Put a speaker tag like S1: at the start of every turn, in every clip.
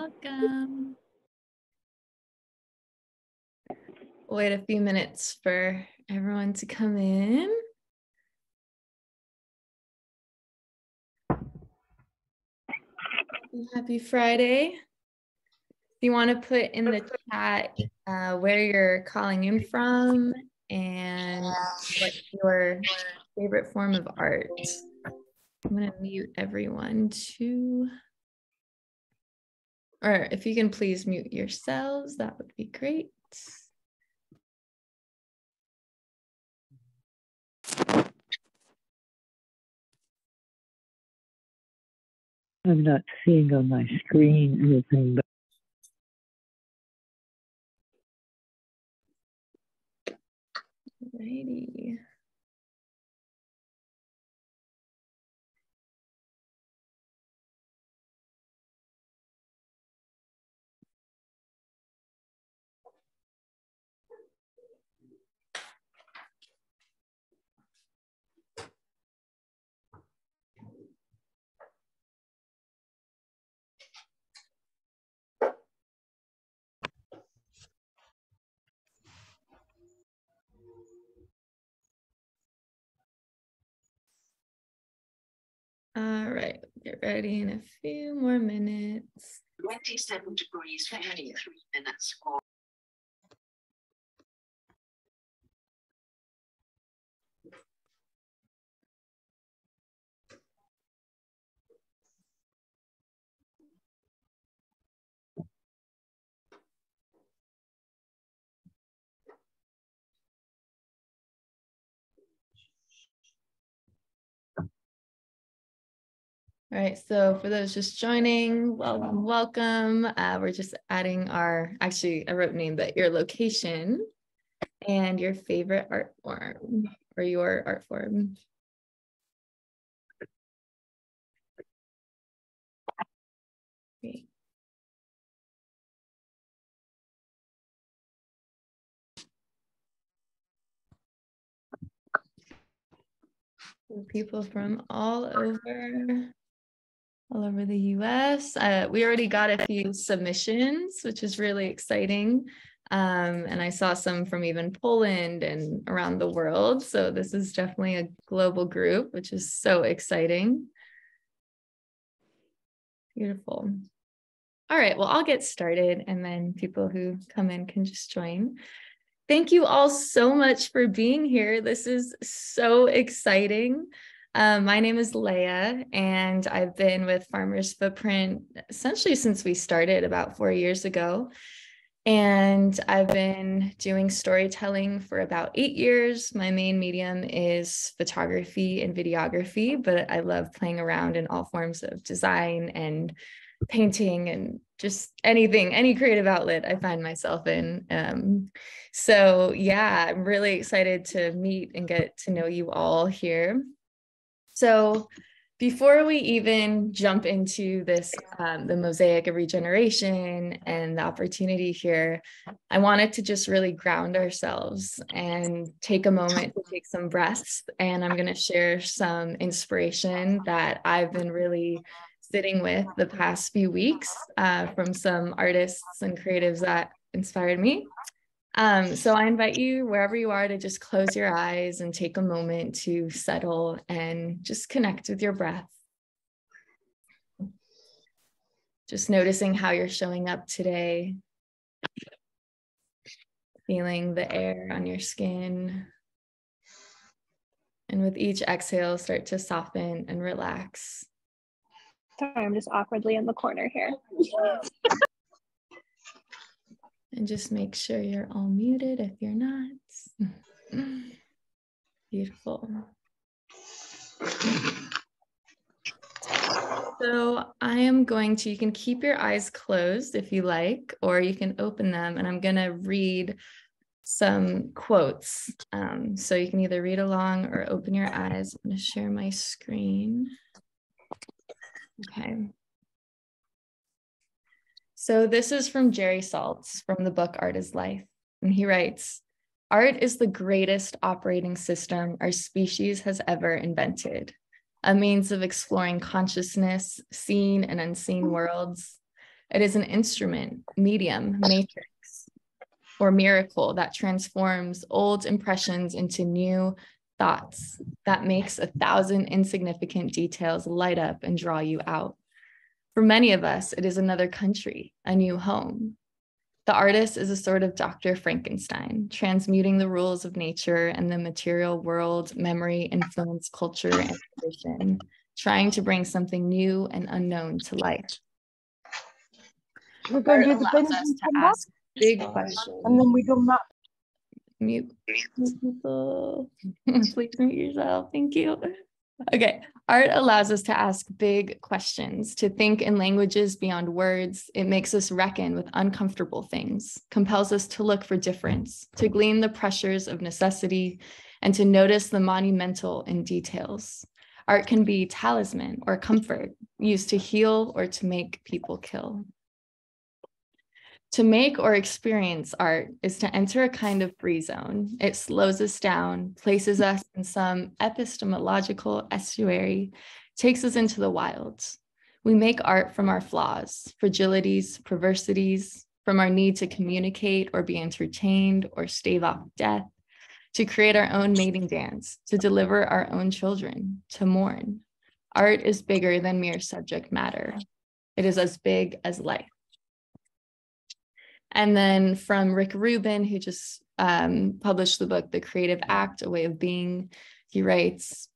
S1: Welcome. Wait a few minutes for everyone to come in. Happy Friday. If you want to put in the chat where you're calling in from and what's your favorite form of art. I'm going to mute everyone too. Or if you can please mute yourselves, that would be great.
S2: I'm not seeing on my screen anything, but
S1: Alrighty. All right, get ready in a few more minutes.
S3: 27 degrees, 53 minutes.
S1: All right, so for those just joining, welcome. We're just adding actually I wrote name, but your location and your favorite art form or your art form. Great. People from all over the US. We already got a few submissions, which is really exciting. And I saw some from even Poland and around the world. So this is definitely a global group, which is so exciting. Beautiful. All right, well, I'll get started and then people who come in can just join. Thank you all so much for being here. This is so exciting. My name is Leah, and I've been with Farmers Footprint essentially since we started about 4 years ago. And I've been doing storytelling for about 8 years. My main medium is photography and videography, but I love playing around in all forms of design and painting and just anything, any creative outlet I find myself in. So yeah, I'm really excited to meet and get to know you all here. So before we even jump into this, the Mosaic of Regeneration and the opportunity here, I wanted to just really ground ourselves and take a moment to take some breaths. And I'm going to share some inspiration that I've been really sitting with the past few weeks from some artists and creatives that inspired me. So I invite you wherever you are to just close your eyes and take a moment to settle and just connect with your breath. Just noticing how you're showing up today, feeling the air on your skin. And with each exhale, start to soften and relax.
S4: Sorry, I'm just awkwardly in the corner here.
S1: And just make sure you're all muted if you're not. Beautiful. So I am going to, you can keep your eyes closed if you like, or you can open them, and I'm going to read some quotes. So you can either read along or open your eyes. I'm going to share my screen. Okay. So this is from Jerry Saltz from the book Art is Life. And he writes, "Art is the greatest operating system our species has ever invented, a means of exploring consciousness, seen and unseen worlds, It is an instrument, medium, matrix, or miracle that transforms old impressions into new thoughts, that makes 1,000 insignificant details light up and draw you out. For many of us, it is another country, a new home. The artist is a sort of Dr. Frankenstein, transmuting the rules of nature and the material world, memory, influence, culture, and tradition, trying to bring something new and unknown to life.
S5: We're going to do the
S1: Allows
S5: bins
S1: us
S5: and
S1: to
S5: come
S1: ask
S5: back,
S1: big questions.
S5: and then we go map.
S1: Mute people. Please mute yourself. Thank you. Okay. Art allows us to ask big questions, to think in languages beyond words. It makes us reckon with uncomfortable things, compels us to look for difference, to glean the pressures of necessity, and to notice the monumental in details. Art can be talisman or comfort, used to heal or to make people kill. To make or experience art is to enter a kind of free zone. It slows us down, places us in some epistemological estuary, takes us into the wilds. We make art from our flaws, fragilities, perversities, from our need to communicate or be entertained or stave off death, to create our own mating dance, to deliver our own children, to mourn. Art is bigger than mere subject matter. It is as big as life. And then from Rick Rubin, who just published the book, The Creative Act, A Way of Being, he writes,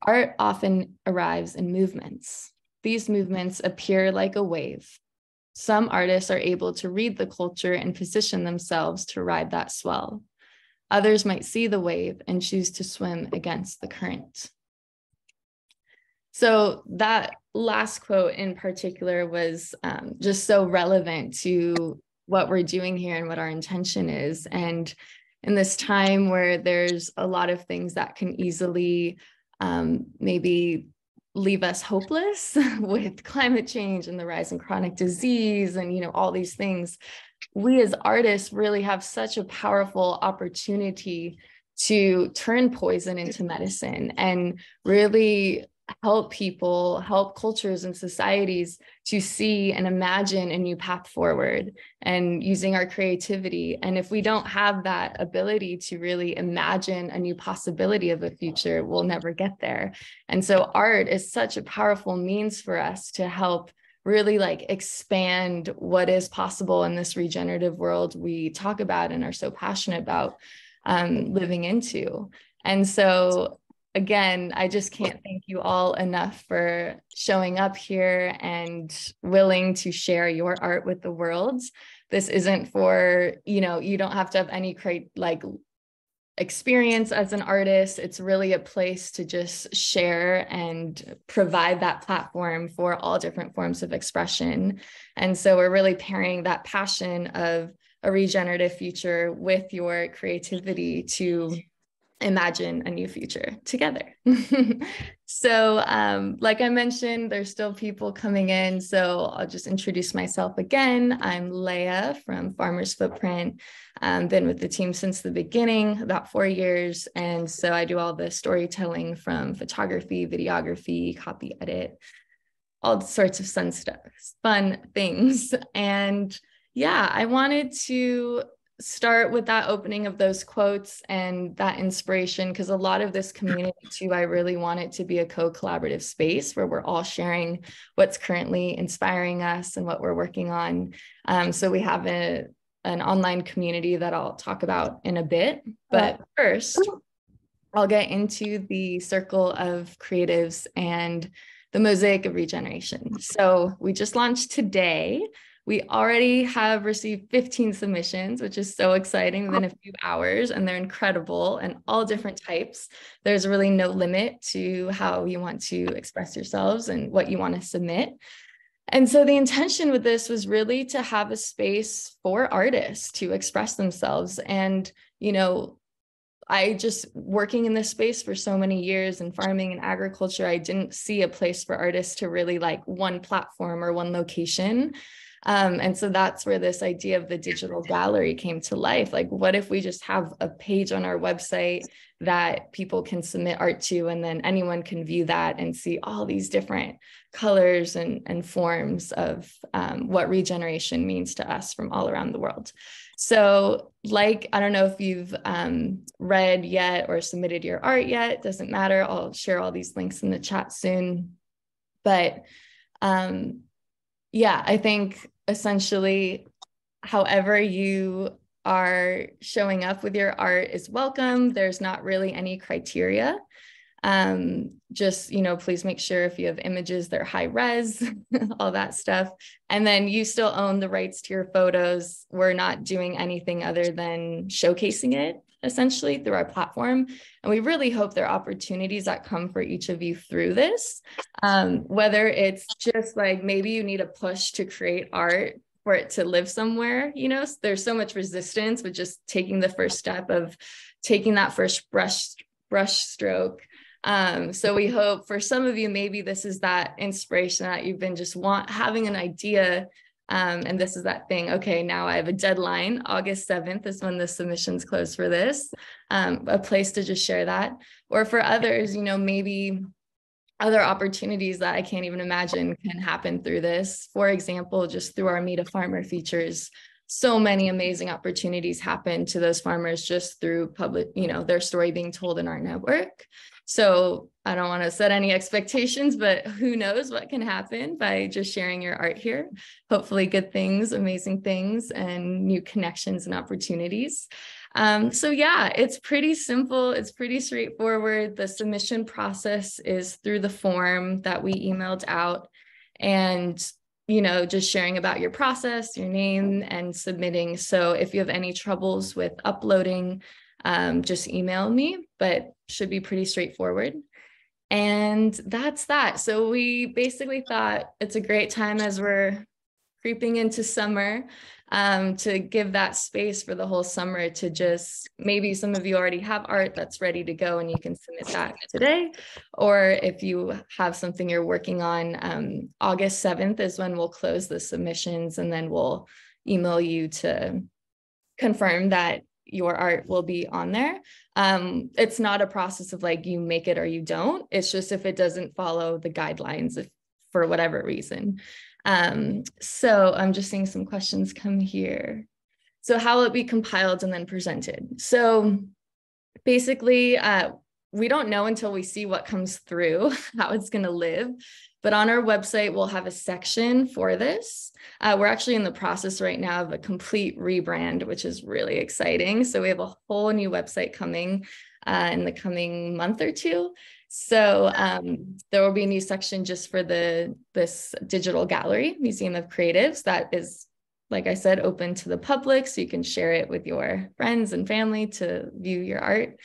S1: art often arrives in movements. These movements appear like a wave. Some artists are able to read the culture and position themselves to ride that swell. Others might see the wave and choose to swim against the current. So that last quote in particular was just so relevant to what we're doing here and what our intention is. And in this time where there's a lot of things that can easily maybe leave us hopeless with climate change and the rise in chronic disease and, all these things, we as artists really have such a powerful opportunity to turn poison into medicine and really help people, help cultures and societies to see and imagine a new path forward and using our creativity. And if we don't have that ability to really imagine a new possibility of a future, we'll never get there. And so art is such a powerful means for us to help really expand what is possible in this regenerative world we talk about and are so passionate about living into. And so again, I just can't thank you all enough for showing up here and willing to share your art with the world. This isn't for, you don't have to have any experience as an artist. It's really a place to just share and provide that platform for all different forms of expression. And so we're really pairing that passion of a regenerative future with your creativity to imagine a new future together. So like I mentioned, there's still people coming in, so I'll just introduce myself again. I'm Leah from Farmer's Footprint. Been with the team since the beginning, about 4 years, and so I do all the storytelling from photography, videography, copy edit, all sorts of fun things. And yeah, I wanted to start with that opening of those quotes and that inspiration, because a lot of this community too, I really want it to be a co-collaborative space where we're all sharing what's currently inspiring us and what we're working on. So we have an online community that I'll talk about in a bit, but first I'll get into the circle of creatives and the Mosaic of Regeneration. So we just launched today. We already have received 15 submissions, which is so exciting within a few hours, and they're incredible and all different types. There's really no limit to how you want to express yourselves and what you want to submit. And so the intention with this was really to have a space for artists to express themselves. And, I just working in this space for so many years in farming and agriculture, I didn't see a place for artists to really one platform or one location. And so that's where this idea of the digital gallery came to life. Like, what if we just have a page on our website that people can submit art to, and then anyone can view that and see all these different colors and forms of what regeneration means to us from all around the world. So like, I don't know if you've read yet or submitted your art yet, doesn't matter. I'll share all these links in the chat soon. But yeah, I think essentially, however you are showing up with your art is welcome. There's not really any criteria. Just, please make sure if you have images, they're high res, all that stuff. And then you still own the rights to your photos. We're not doing anything other than showcasing it essentially through our platform. And we really hope there are opportunities that come for each of you through this. Whether it's just like, maybe you need a push to create art for it to live somewhere, there's so much resistance with just taking the first step of taking that first brush stroke. So we hope for some of you, maybe this is that inspiration that you've been just having an idea. And this is that thing. Okay, now I have a deadline. August 7th is when the submissions close for this, a place to just share that. Or for others, maybe other opportunities that I can't even imagine can happen through this. For example, just through our Meet a Farmer features, so many amazing opportunities happen to those farmers just through public, their story being told in our network. So I don't want to set any expectations, but who knows what can happen by just sharing your art here. Hopefully good things, amazing things, and new connections and opportunities. So yeah, it's pretty simple. It's pretty straightforward. The submission process is through the form that we emailed out, and just sharing about your process, your name, and submitting. So if you have any troubles with uploading, just email me, but should be pretty straightforward. And that's that. So we basically thought it's a great time as we're creeping into summer, to give that space for the whole summer to just, maybe some of you already have art that's ready to go and you can submit that today. Or if you have something you're working on, August 7th is when we'll close the submissions, and then we'll email you to confirm that your art will be on there. It's not a process of like you make it or you don't. It's just if it doesn't follow the guidelines, if for whatever reason. So I'm just seeing some questions come here. So how will it be compiled and then presented? So basically, we don't know until we see what comes through, how it's going to live. But on our website, we'll have a section for this. We're actually in the process right now of a complete rebrand, which is really exciting. So we have a whole new website coming in the coming month or two. So there will be a new section just for this digital gallery, Museum of Creatives, that is, like I said, open to the public, so you can share it with your friends and family to view your art.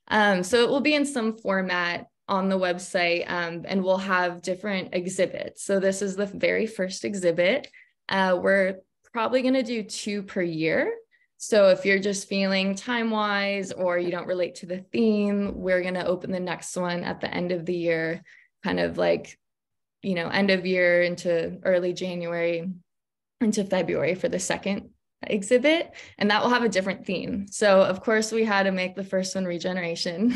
S1: So it will be in some format on the website, and we'll have different exhibits. So this is the very first exhibit. We're probably going to do 2 per year. So if you're just feeling time-wise or you don't relate to the theme, we're going to open the next one at the end of the year, kind of like, end of year into early January into February for the second exhibit, and that will have a different theme. So of course we had to make the first one regeneration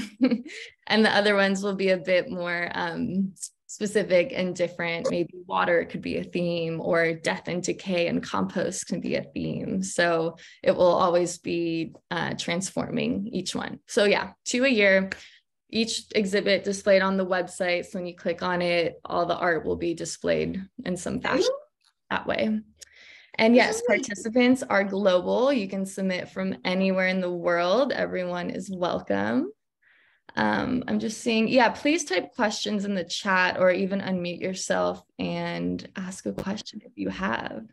S1: and the other ones will be a bit more specific and different. Maybe water could be a theme, or death and decay and compost can be a theme. So it will always be transforming each one. So yeah, 2 a year, each exhibit displayed on the website. So when you click on it, all the art will be displayed in some fashion that way. And yes, participants are global. You can submit from anywhere in the world. Everyone is welcome. I'm just seeing, yeah, please type questions in the chat or even unmute yourself and ask a question if you have.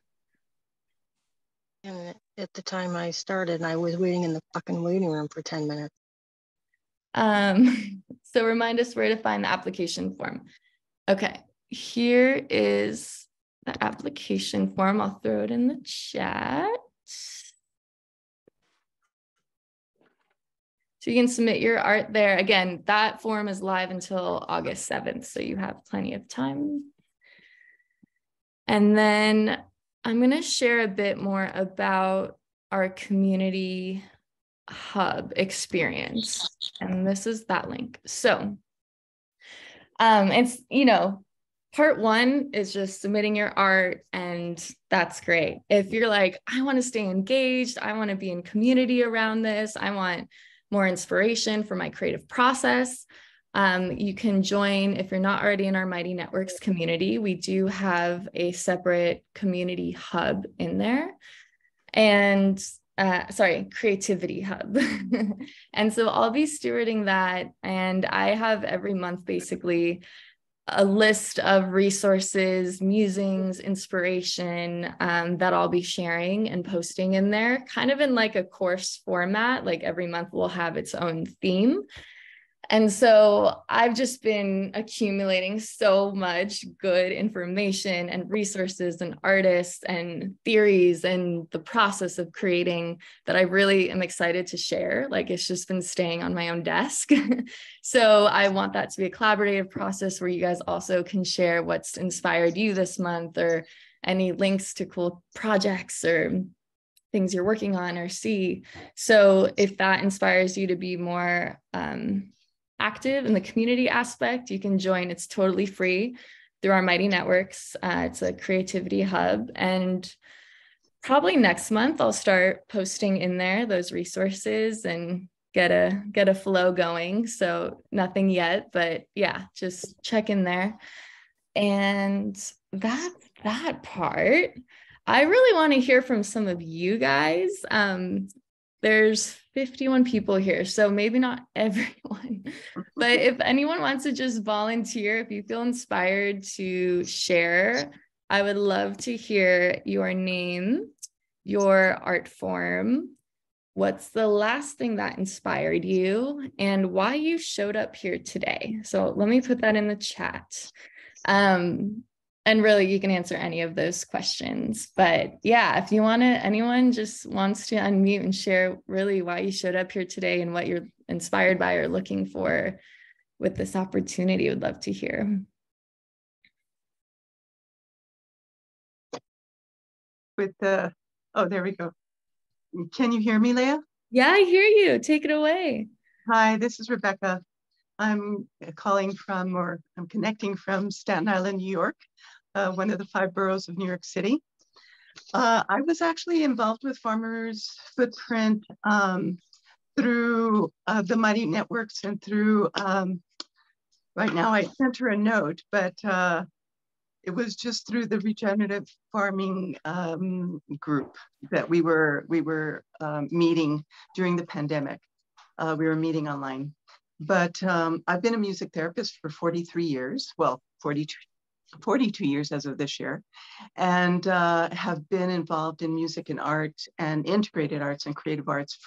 S6: And at the time I started, I was waiting in the fucking waiting room for 10 minutes.
S1: So remind us where to find the application form. Okay, here is the application form. I'll throw it in the chat. So you can submit your art there. Again, that form is live until August 7th, so you have plenty of time. And then I'm going to share a bit more about our community hub experience. And this is that link. So it's, part one is just submitting your art, and that's great. If you're like, I want to stay engaged, I want to be in community around this, I want more inspiration for my creative process, you can join. If you're not already in our Mighty Networks community, we do have a separate community hub in there. And creativity hub. And so I'll be stewarding that. And I have every month basically a list of resources, musings, inspiration that I'll be sharing and posting in there, kind of in like a course format. Like every month will have its own theme. And so I've just been accumulating so much good information and resources and artists and theories and the process of creating that I really am excited to share. Like it's just been staying on my own desk. So I want that to be a collaborative process where you guys also can share what's inspired you this month, or any links to cool projects or things you're working on or see. So if that inspires you to be more active in the community aspect, you can join. It's totally free through our Mighty Networks. It's a creativity hub. And probably next month, I'll start posting in there those resources and get a flow going. So nothing yet, but yeah, just check in there. And that's that part. I really want to hear from some of you guys. There's 51 people here, so maybe not everyone, but if anyone wants to just volunteer, if you feel inspired to share, I would love to hear your name, your art form, what's the last thing that inspired you, and why you showed up here today. So let me put that in the chat. And really, you can answer any of those questions. But yeah, if you want to, anyone just wants to unmute and share really why you showed up here today and what you're inspired by or looking for with this opportunity, would love to hear.
S7: There we go. Can you hear me, Leah?
S1: Yeah, I hear you. Take it away.
S7: Hi, this is Rebecca. I'm connecting from Staten Island, New York, one of the 5 boroughs of New York City. I was actually involved with Farmers Footprint through the Mighty Networks and through, right now I sent her a note, but it was just through the regenerative farming group that we were meeting during the pandemic. We were meeting online. But I've been a music therapist for 43 years, well, 42 years as of this year, and have been involved in music and art and integrated arts and creative arts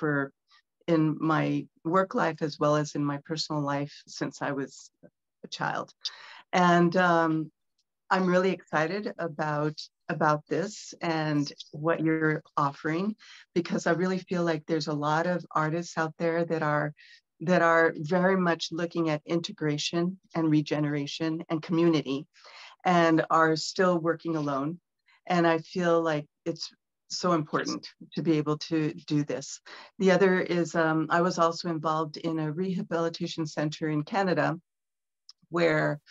S7: in my work life as well as in my personal life since I was a child. And I'm really excited about this and what you're offering, because I really feel like there's a lot of artists out there that are very much looking at integration and regeneration and community, and are still working alone. And I feel like it's so important to be able to do this. The other is I was also involved in a rehabilitation center in Canada where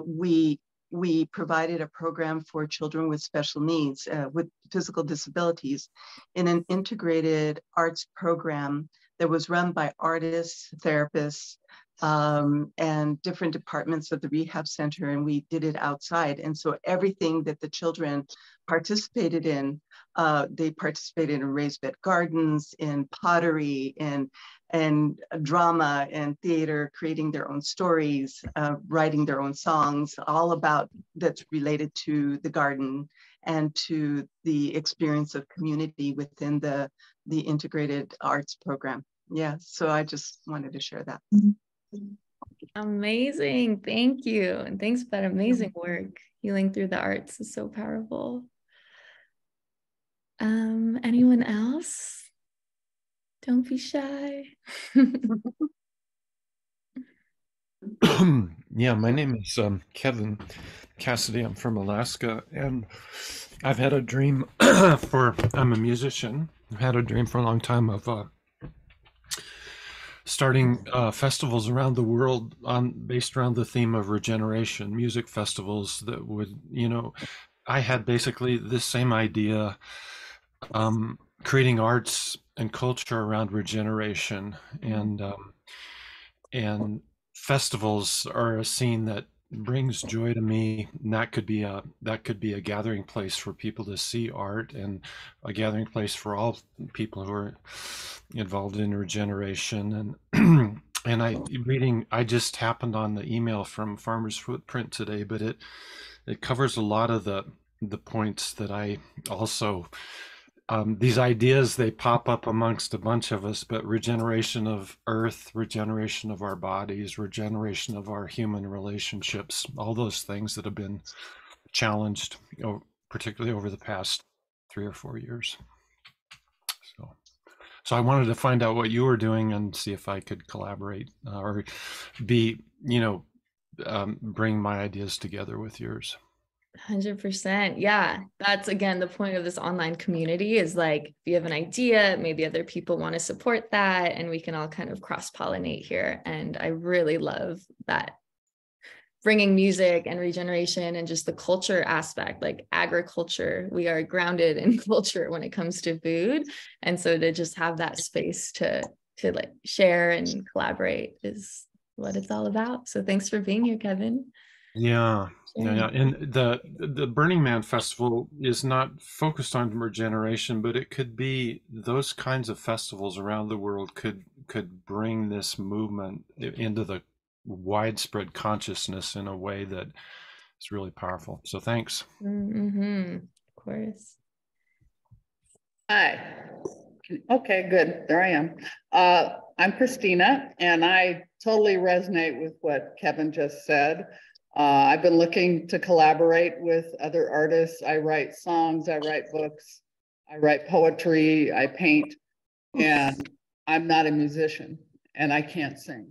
S7: we provided a program for children with special needs, with physical disabilities, in an integrated arts program that was run by artists, therapists, and different departments of the rehab center, and we did it outside. And so everything that the children participated in, they participated in raised bed gardens, in pottery, and drama and theater, creating their own stories, writing their own songs, all about that's related to the garden and to the experience of community within the integrated arts program. Yeah, so I just wanted to share that.
S1: Amazing. Thank you. And thanks for that amazing work. Healing through the arts is so powerful. Anyone else? Don't be shy.
S8: Yeah, my name is Kevin Cassidy. I'm from Alaska, and I've had a dream I'm a musician. I've had a dream for a long time of starting festivals around the world based around the theme of regeneration, music festivals that would, I had basically this same idea, creating arts and culture around regeneration, and festivals are a scene that brings joy to me, and that could be a gathering place for people to see art, and a gathering place for all people who are involved in regeneration. And and I just happened on the email from Farmer's Footprint today, but it covers a lot of the points that I also, these ideas, they pop up amongst a bunch of us, but regeneration of earth, regeneration of our bodies, regeneration of our human relationships, all those things that have been challenged, particularly over the past 3 or 4 years. So I wanted to find out what you were doing and see if I could collaborate, or be, bring my ideas together with yours.
S1: 100%. Yeah, that's again the point of this online community, is like, if you have an idea, maybe other people want to support that, and we can all kind of cross-pollinate here. And I really love that, bringing music and regeneration and just the culture aspect, like agriculture. We are grounded in culture when it comes to food, and so to just have that space to like share and collaborate is what it's all about. So thanks for being here, Kevin.
S8: Yeah. And the Burning Man Festival is not focused on regeneration, but it could be, those kinds of festivals around the world could bring this movement into the widespread consciousness in a way that is really powerful. So thanks.
S1: Of course.
S9: Hi. Okay, good. There I am. I'm Christina, and I totally resonate with what Kevin just said. I've been looking to collaborate with other artists. I write songs, I write books, I write poetry, I paint, and I'm not a musician and I can't sing.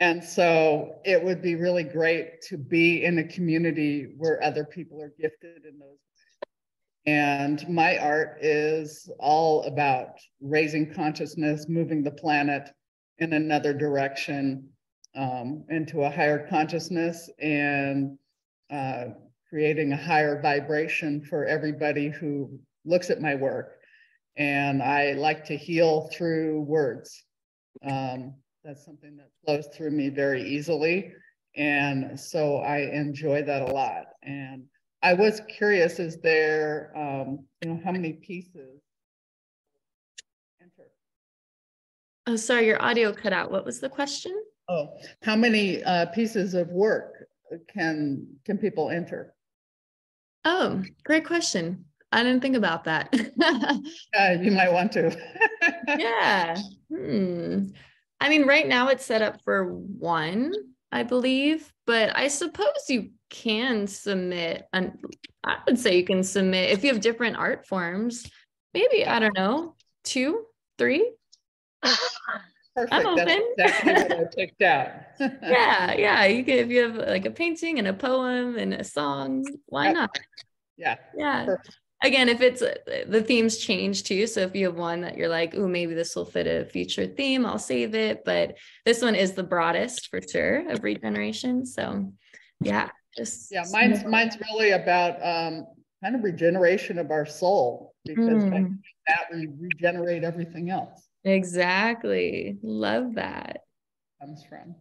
S9: And so it would be really great to be in a community where other people are gifted in those ways. And my art is all about raising consciousness, moving the planet in another direction, into a higher consciousness, and creating a higher vibration for everybody who looks at my work. And I like to heal through words. That's something that flows through me very easily. And so I enjoy that a lot. And I was curious, is there, how many pieces enter?
S1: Oh, sorry, your audio cut out. What was the question?
S9: Oh, how many pieces of work can people enter?
S1: Oh, great question. I didn't think about that.
S9: You might want to.
S1: Yeah. I mean, right now it's set up for one, I believe, but I suppose you can submit, and I would say you can submit, if you have different art forms, maybe, I don't know, 2, 3.
S9: Perfect.
S1: I'm open.
S9: That's exactly what I picked out.
S1: Yeah. You can, if you have like a painting and a poem and a song, why not?
S9: Yeah.
S1: Perfect. Again, if it's the themes change too. So if you have one that you're like, oh, maybe this will fit a future theme, I'll save it. But this one is the broadest for sure of regeneration. So yeah,
S9: mine's really about kind of regeneration of our soul, because by that we regenerate everything else.
S1: Exactly. Love that.
S9: Comes from.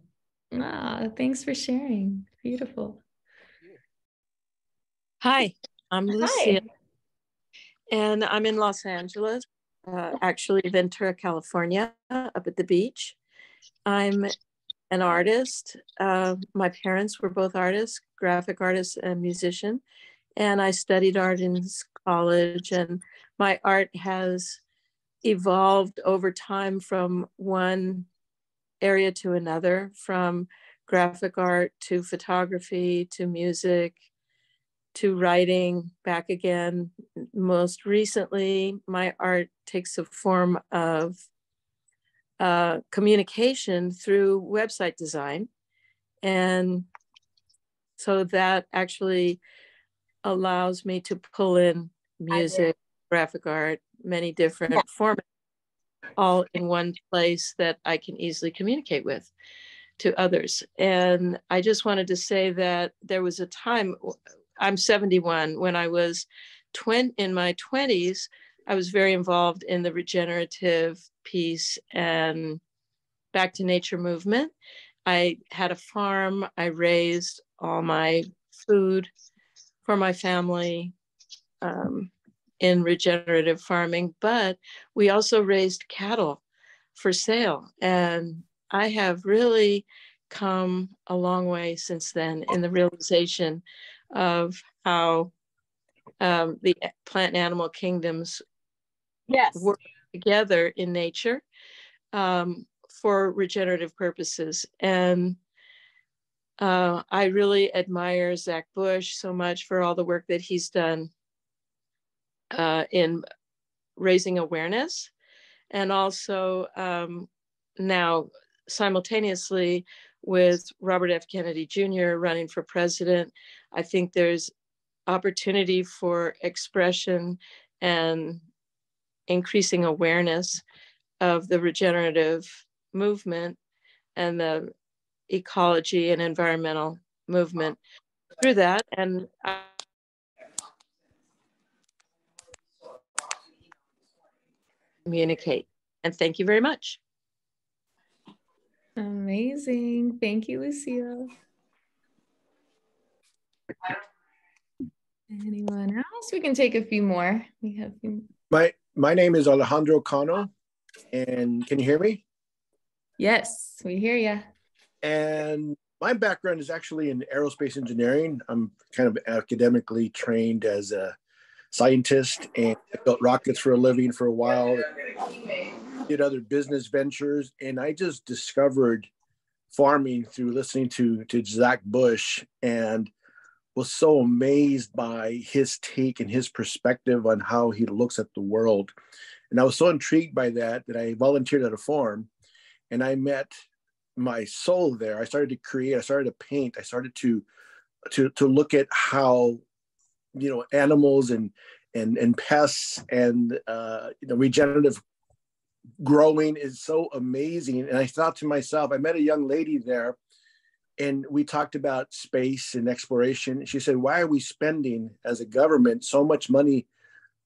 S1: Thanks for sharing. Beautiful.
S10: Hi, I'm Lucia. And I'm in Los Angeles, actually Ventura, California, up at the beach. I'm an artist. My parents were both artists, graphic artists and musician. And I studied art in college, and my art has evolved over time from one area to another, from graphic art to photography to music to writing, back again. Most recently, my art takes a form of communication through website design. And so that actually allows me to pull in music, graphic art, many different formats, all in one place that I can easily communicate with to others. And I just wanted to say that there was a time, I'm 71, when I was in my 20s, I was very involved in the regenerative piece and back to nature movement. I had a farm. I raised all my food for my family in regenerative farming, but we also raised cattle for sale. And I have really come a long way since then in the realization of how the plant and animal kingdoms work together in nature for regenerative purposes. And I really admire Zach Bush so much for all the work that he's done in raising awareness, and also now simultaneously with Robert F. Kennedy Jr. running for president. I think there's opportunity for expression and increasing awareness of the regenerative movement and the ecology and environmental movement through that. And communicate. And thank you very much.
S1: Amazing. Thank you, Lucille. Anyone else? We can take a few more. We have a few.
S11: My name is Alejandro Cano, and can you hear me?
S1: Yes, we hear you.
S11: And my background is actually in aerospace engineering. I'm kind of academically trained as a scientist, and I built rockets for a living for a while, did other business ventures, and I just discovered farming through listening to Zach Bush, and was so amazed by his take and his perspective on how he looks at the world. And I was so intrigued by that I volunteered at a farm, and I met my soul there. I started to create, I started to paint, I started to look at how, animals and pests and regenerative growing is so amazing. And I thought to myself, I met a young lady there, and we talked about space and exploration. She said, why are we spending as a government so much money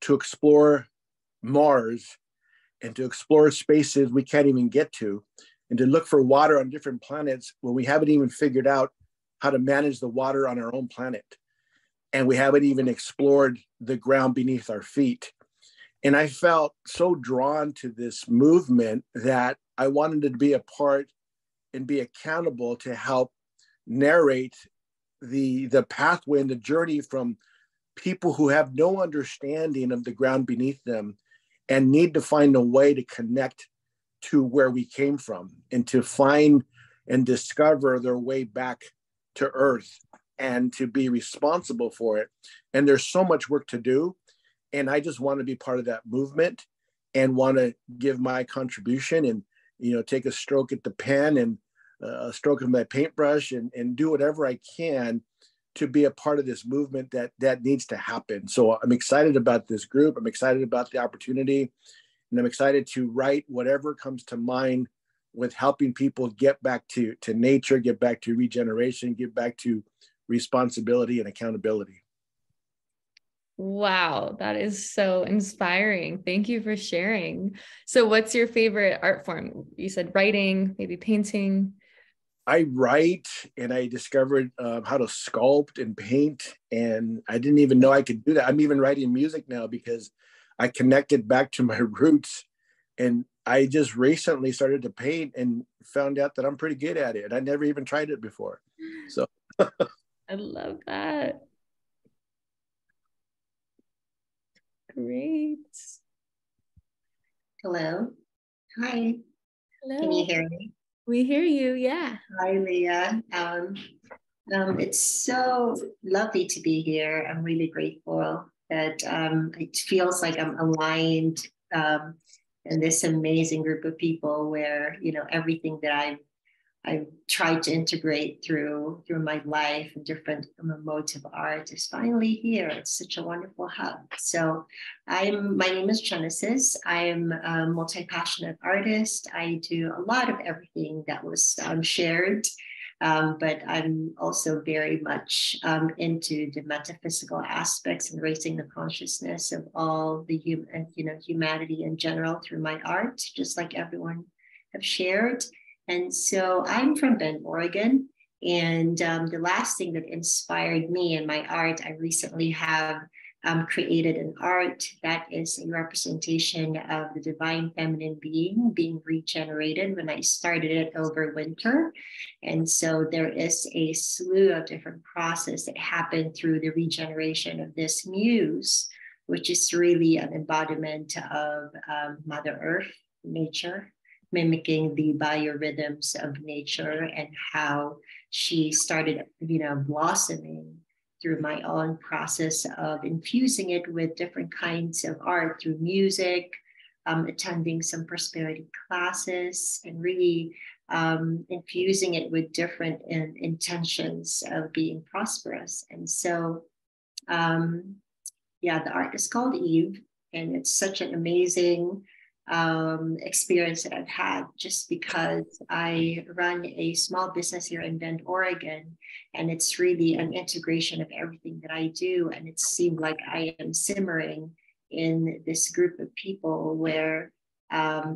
S11: to explore Mars and to explore spaces we can't even get to, and to look for water on different planets when we haven't even figured out how to manage the water on our own planet? And we haven't even explored the ground beneath our feet. And I felt so drawn to this movement that I wanted to be a part and be accountable to help narrate the pathway and the journey from people who have no understanding of the ground beneath them and need to find a way to connect to where we came from and to find and discover their way back to Earth and to be responsible for it. And there's so much work to do. And I just want to be part of that movement and want to give my contribution and, take a stroke at the pen and a stroke of my paintbrush and do whatever I can to be a part of this movement that needs to happen. So I'm excited about this group. I'm excited about the opportunity, and I'm excited to write whatever comes to mind with helping people get back to nature, get back to regeneration, get back to responsibility and accountability.
S1: Wow, that is so inspiring. Thank you for sharing. So what's your favorite art form? You said writing, maybe painting.
S11: I write, and I discovered how to sculpt and paint, and I didn't even know I could do that. I'm even writing music now because I connected back to my roots, and I just recently started to paint and found out that I'm pretty good at it. I never even tried it before. So
S1: I love that. Great.
S3: Hello. Hi.
S1: Hello.
S3: Can you hear me?
S1: We hear you. Yeah.
S3: Hi, Leah. It's so lovely to be here. I'm really grateful that it feels like I'm aligned in this amazing group of people where, everything that I've tried to integrate through my life and different modes of art is finally here. It's such a wonderful hub. So my name is Genesis. I am a multi-passionate artist. I do a lot of everything that was shared. But I'm also very much into the metaphysical aspects and raising the consciousness of all the humanity in general through my art, just like everyone have shared. And so I'm from Bend, Oregon. And the last thing that inspired me in my art, I recently have created an art that is a representation of the divine feminine being regenerated when I started it over winter. And so there is a slew of different processes that happen through the regeneration of this muse, which is really an embodiment of Mother Earth, nature, mimicking the biorhythms of nature and how she started, blossoming through my own process of infusing it with different kinds of art through music, attending some prosperity classes, and really infusing it with different intentions of being prosperous. And so, the art is called Eve, and it's such an amazing experience that I've had just because I run a small business here in Bend, Oregon, and it's really an integration of everything that I do. And it seemed like I am simmering in this group of people where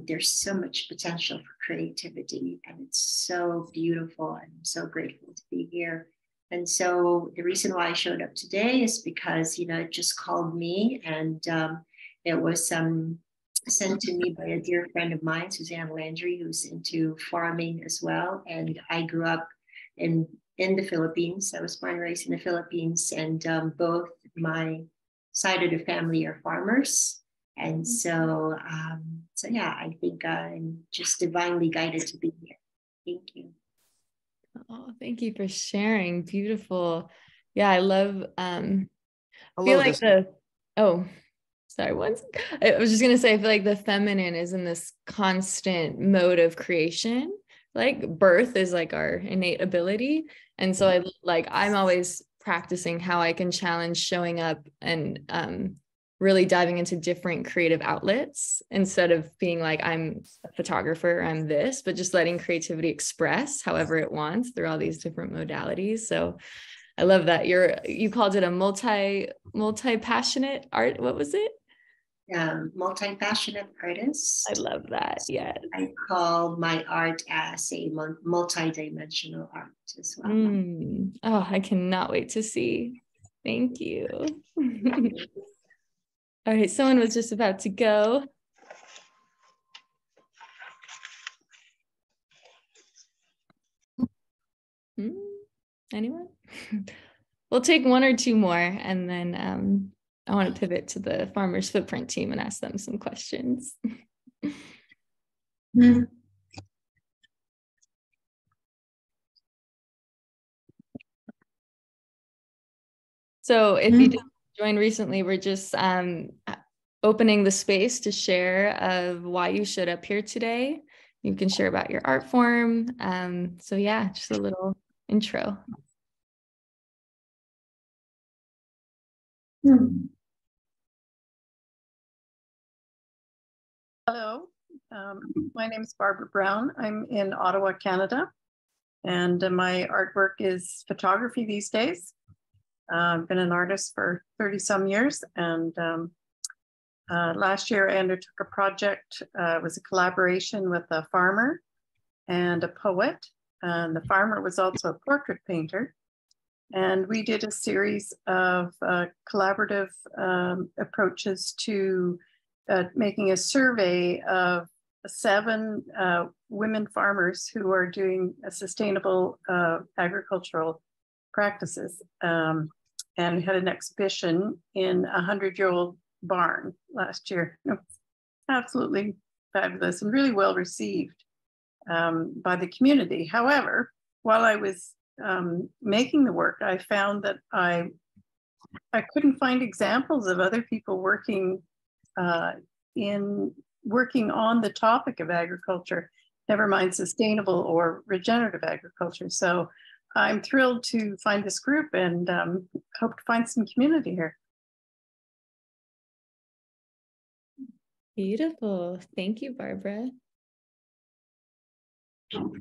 S3: there's so much potential for creativity, and it's so beautiful, and I'm so grateful to be here. And so the reason why I showed up today is because, it just called me, and it was sent to me by a dear friend of mine, Suzanne Landry, who's into farming as well. And I grew up in the Philippines. I was born and raised in the Philippines, and both my side of the family are farmers. And so, I think I'm just divinely guided to be here. Thank you.
S1: Oh, thank you for sharing. Beautiful. Yeah, I love,
S6: Hello,
S1: feel like sorry, I was just going to say, I feel like the feminine is in this constant mode of creation. Like birth is like our innate ability. And so I'm always practicing how I can challenge showing up and really diving into different creative outlets instead of being like, I'm a photographer, I'm this, but just letting creativity express however it wants through all these different modalities. So I love that. You called it a multi-passionate art. What was it?
S3: Multi-passionate artist.
S1: I love that. Yeah.
S3: I call my art as a multi-dimensional art as well.
S1: Oh, I cannot wait to see. Thank you. All right, someone was just about to go. Anyone? We'll take one or two more, and then I want to pivot to the Farmers Footprint team and ask them some questions. So if you didn't join recently, we're just opening the space to share of why you showed up here today. You can share about your art form. So yeah, just a little intro.
S12: Hello, my name is Barbara Brown. I'm in Ottawa, Canada, and my artwork is photography these days. I've been an artist for 30 some years, and last year I undertook a project. It was a collaboration with a farmer and a poet, and the farmer was also a portrait painter. And we did a series of collaborative approaches to making a survey of 7 women farmers who are doing a sustainable agricultural practices. And we had an exhibition in a 100-year-old barn last year. Absolutely fabulous and really well received by the community. However, while I was making the work, I found that I couldn't find examples of other people working on the topic of agriculture never mind sustainable or regenerative agriculture. So I'm thrilled to find this group and hope to find some community here.
S1: Beautiful. Thank you, Barbara. All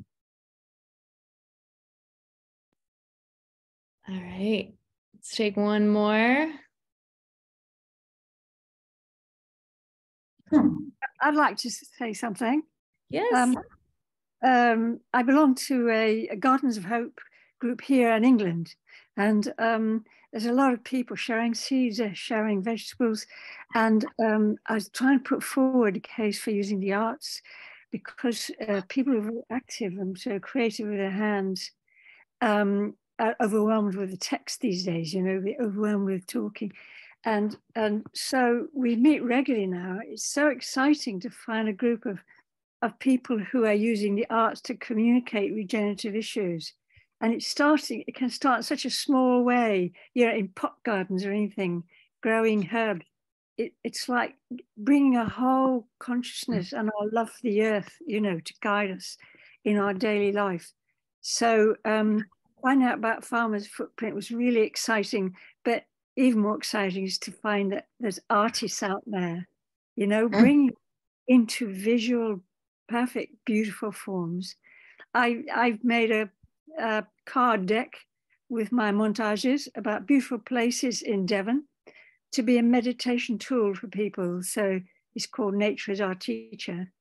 S1: right, let's take one more.
S5: I'd like to say something.
S1: Yes.
S5: I belong to a Gardens of Hope group here in England, and there's a lot of people sharing seeds, sharing vegetables, and I was trying to put forward a case for using the arts, because people are very active and so creative with their hands, are overwhelmed with the text these days, you know, they're overwhelmed with talking. And so we meet regularly now. It's so exciting to find a group of people who are using the arts to communicate regenerative issues. And it can start in such a small way, you know, in pot gardens or anything, growing herbs. It's like bringing a whole consciousness and our love for the earth, you know, to guide us in our daily life. So finding out about Farmer's Footprint was really exciting, but even more exciting is to find that there's artists out there, you know, bringing into visual, perfect, beautiful forms. I've made a card deck with my montages about beautiful places in Devon to be a meditation tool for people. So it's called Nature is Our Teacher.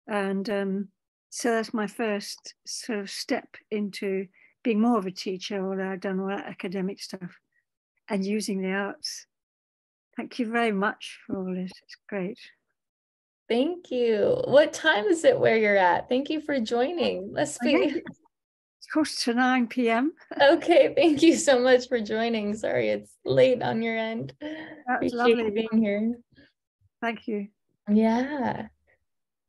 S5: And so that's my first sort of step into being more of a teacher, although I've done all that academic stuff, and using the arts. Thank you very much for all this. It's great.
S1: Thank you. What time is it where you're at? Thank you for joining. Let's be.
S5: It's close to 9 p.m.
S1: Okay, thank you so much for joining. Sorry, it's late on your end.
S5: That's
S1: Appreciate
S5: lovely.
S1: you being here.
S5: Thank you.
S1: Yeah.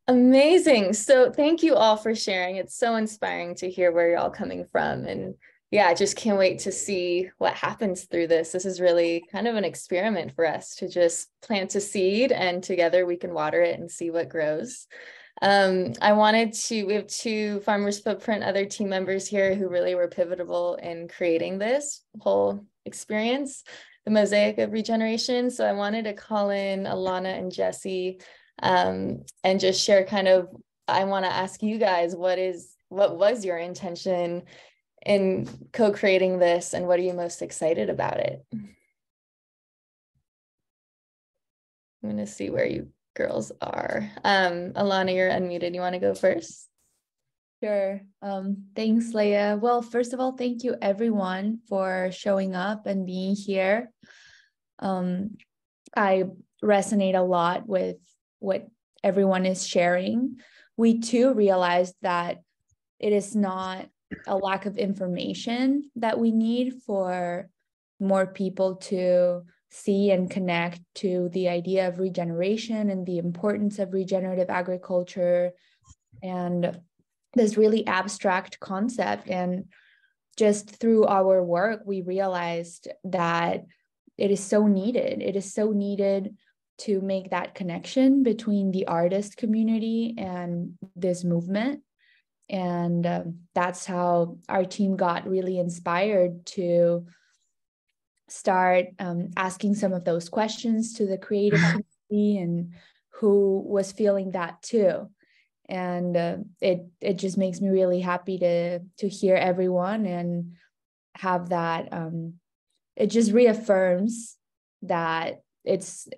S1: Amazing. So thank you all for sharing. It's so inspiring to hear where you're all coming from. And yeah, I just can't wait to see what happens through this. This is really kind of an experiment for us to just plant a seed and together we can water it and see what grows. We have two Farmers Footprint other team members here who really were pivotal in creating this whole experience, the Mosaic of Regeneration. So I wanted to call in Alana and Jesse and just share kind of, I want to ask you guys, what was your intention in co-creating this, and what are you most excited about it? I'm going to see where you girls are. Alana, you're unmuted. You want to go first?
S13: Sure. Thanks, Leah. Well, first of all, thank you everyone for showing up and being here. I resonate a lot with what everyone is sharing. We too realized that it is not a lack of information that we need for more people to see and connect to the idea of regeneration and the importance of regenerative agriculture and this really abstract concept. And just through our work, we realized that it is so needed. It is so needed to make that connection between the artist community and this movement. And that's how our team got really inspired to start asking some of those questions to the creative community and who was feeling that too. And it just makes me really happy to hear everyone and have that. It just reaffirms that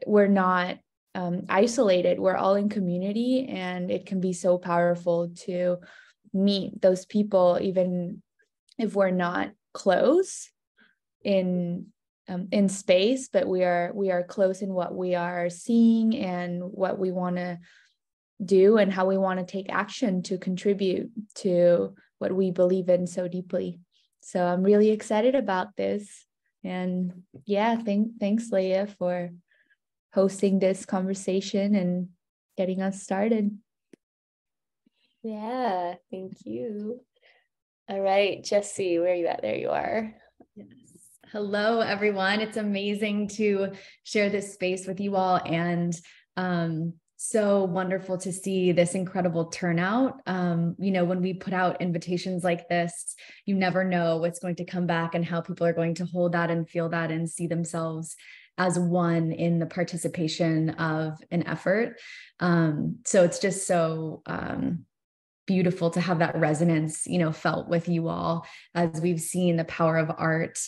S13: we're not isolated. We're all in community, and it can be so powerful to meet those people, even if we're not close in space, but we are close in what we are seeing and what we want to do and how we want to take action to contribute to what we believe in so deeply. So I'm really excited about this. And yeah, thanks, Leah, for hosting this conversation and getting us started.
S1: Yeah, thank you. All right, Jesse, where are you at? There you are.
S14: Yes. Hello, everyone. It's amazing to share this space with you all and
S13: so wonderful to see this incredible turnout. When we put out invitations like this, you never know what's going to come back and how people are going to hold that and feel that and see themselves as one in the participation of an effort. So it's just so beautiful to have that resonance, felt with you all, as we've seen the power of art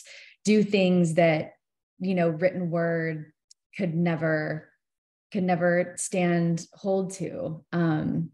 S13: do things that, written word could never stand hold to. And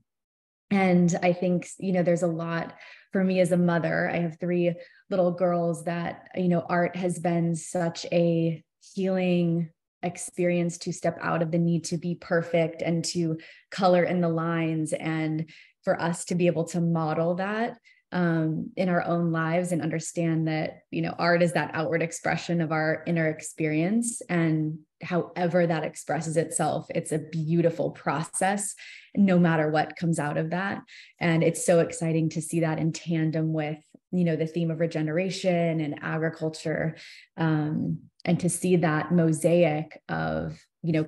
S13: I think, there's a lot for me as a mother. I have 3 little girls that, art has been such a healing experience to step out of the need to be perfect and to color in the lines, and for us to be able to model that in our own lives and understand that, art is that outward expression of our inner experience, and however that expresses itself, it's a beautiful process, no matter what comes out of that. And it's so exciting to see that in tandem with, the theme of regeneration and agriculture, and to see that mosaic of,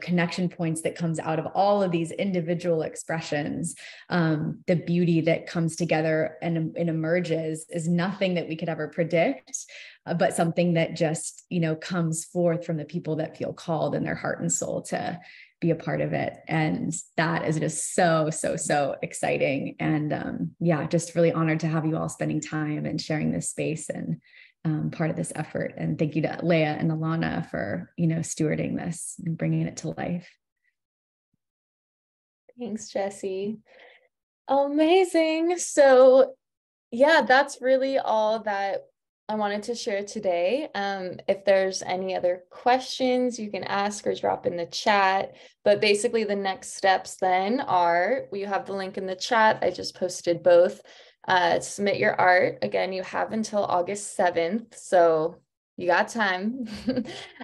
S13: connection points that comes out of all of these individual expressions. The beauty that comes together and emerges is nothing that we could ever predict, but something that just, comes forth from the people that feel called in their heart and soul to be a part of it. And that is just so, so, so exciting. And just really honored to have you all spending time and sharing this space and part of this effort. And thank you to Leah and Alana for, stewarding this and bringing it to life.
S1: Thanks, Jessie. Amazing. So that's really all that I wanted to share today. If there's any other questions, you can ask or drop in the chat. But basically the next steps then are, we have the link in the chat. I just posted both. Submit your art. Again, you have until August 7th, so you got time.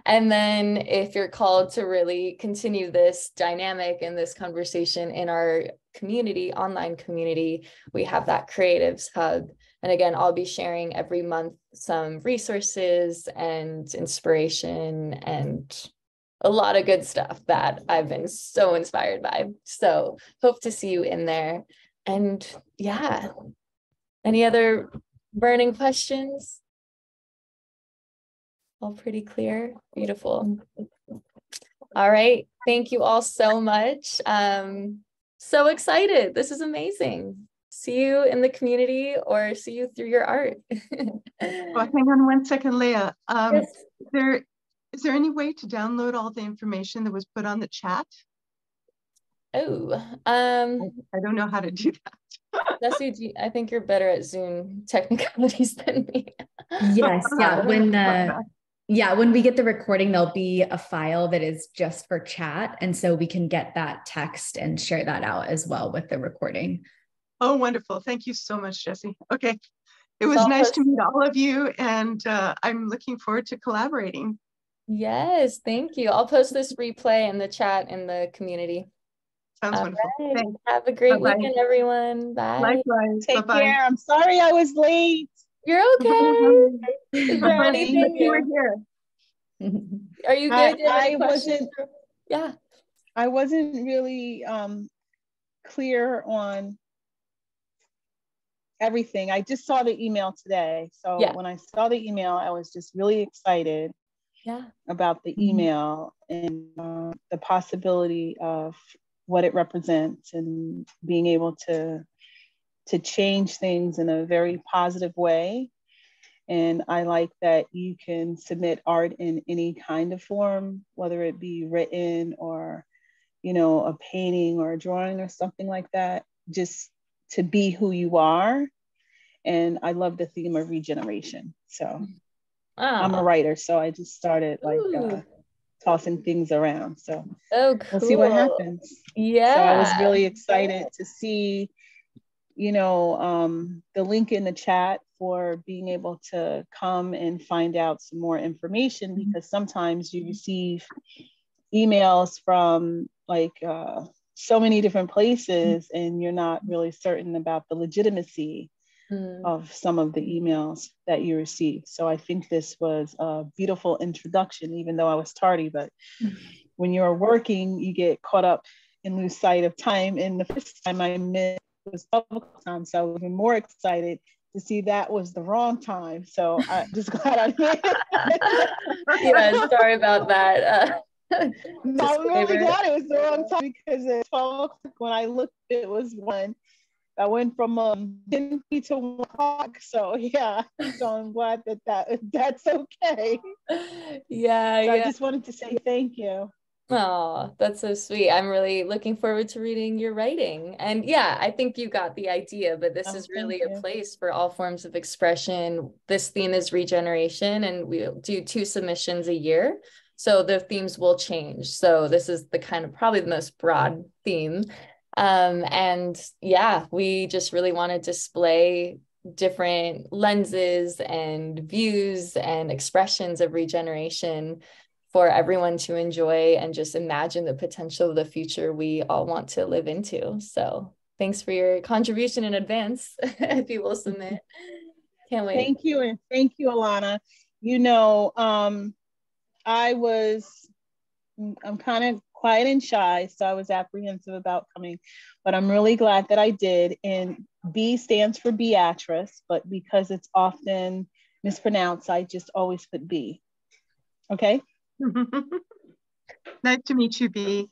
S1: And then if you're called to really continue this dynamic and this conversation in our community, online community, we have that Creatives Hub. And again, I'll be sharing every month some resources and inspiration and a lot of good stuff that I've been so inspired by. So hope to see you in there. And any other burning questions? All pretty clear. Beautiful. All right. Thank you all so much. So excited. This is amazing. See you in the community or see you through your art.
S7: Well, hang on one second, Leah.
S1: Yes.
S7: Is there any way to download all the information that was put on the chat?
S1: Oh,
S7: I don't know how to do that.
S1: Jesse, I think you're better at Zoom technicalities than me.
S13: Yes, when we get the recording, there'll be a file that is just for chat, and so we can get that text and share that out as well with the recording.
S7: Oh, wonderful! Thank you so much, Jessie. Okay, it was nice to meet all of you, and I'm looking forward to collaborating.
S1: Yes, thank you. I'll post this replay in the chat in the community.
S7: Sounds wonderful.
S1: Right.
S7: Thanks.
S1: Have a great
S7: Bye-bye.
S1: weekend, everyone. Bye.
S7: Likewise.
S15: Take
S7: Bye-bye.
S15: care. I'm sorry I was late.
S1: You're okay. Is there
S7: Bye-bye.
S1: anything
S7: You were here.
S1: Are you good? Do you have any
S15: I
S1: questions?
S15: I wasn't really clear on everything. I just saw the email today. So when I saw the email, I was just really excited about the email and the possibility of what it represents and being able to change things in a very positive way. And I like that you can submit art in any kind of form, whether it be written or, a painting or a drawing or something like that, just to be who you are. And I love the theme of regeneration. So I'm a writer, so I just started tossing things around. So we'll see what happens.
S1: Yeah.
S15: So I was really excited to see, the link in the chat for being able to come and find out some more information, because sometimes you receive emails from so many different places and you're not really certain about the legitimacy of some of the emails that you receive. So I think this was a beautiful introduction, even though I was tardy, but when you're working, you get caught up and lose sight of time. And the first time I missed was public time, so I was even more excited to see that was the wrong time. So I'm just glad I made it.
S1: Yeah, sorry about that.
S15: No, I'm really glad it was the wrong time, because at 12 o'clock when I looked, it was 1. I went from 10 to 1 o'clock. So yeah, so I'm glad that's okay.
S1: Yeah,
S15: so
S1: yeah.
S15: I just wanted to say thank you.
S1: Oh, that's so sweet. I'm really looking forward to reading your writing. And yeah, I think you got the idea, but this is really a place for all forms of expression. This theme is regeneration, and we'll do 2 submissions a year. So the themes will change. So this is the kind of probably the most broad theme. And yeah, we just really want to display different lenses and views and expressions of regeneration for everyone to enjoy and just imagine the potential of the future we all want to live into. So thanks for your contribution in advance if you will submit. Can't wait.
S15: Thank you. And thank you, Alana. You know, I'm kind of quiet and shy, so I was apprehensive about coming, but I'm really glad that I did. And B stands for Beatrice, but because it's often mispronounced, I just always put B. Okay?
S7: Nice to meet you, B.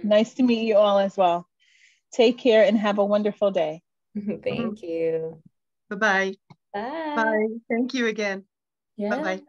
S15: Nice to meet you all as well. Take care and have a wonderful day.
S1: Thank you.
S7: Bye-bye.
S1: Bye.
S7: Bye. Thank you again.
S1: Yeah.
S7: Bye-bye.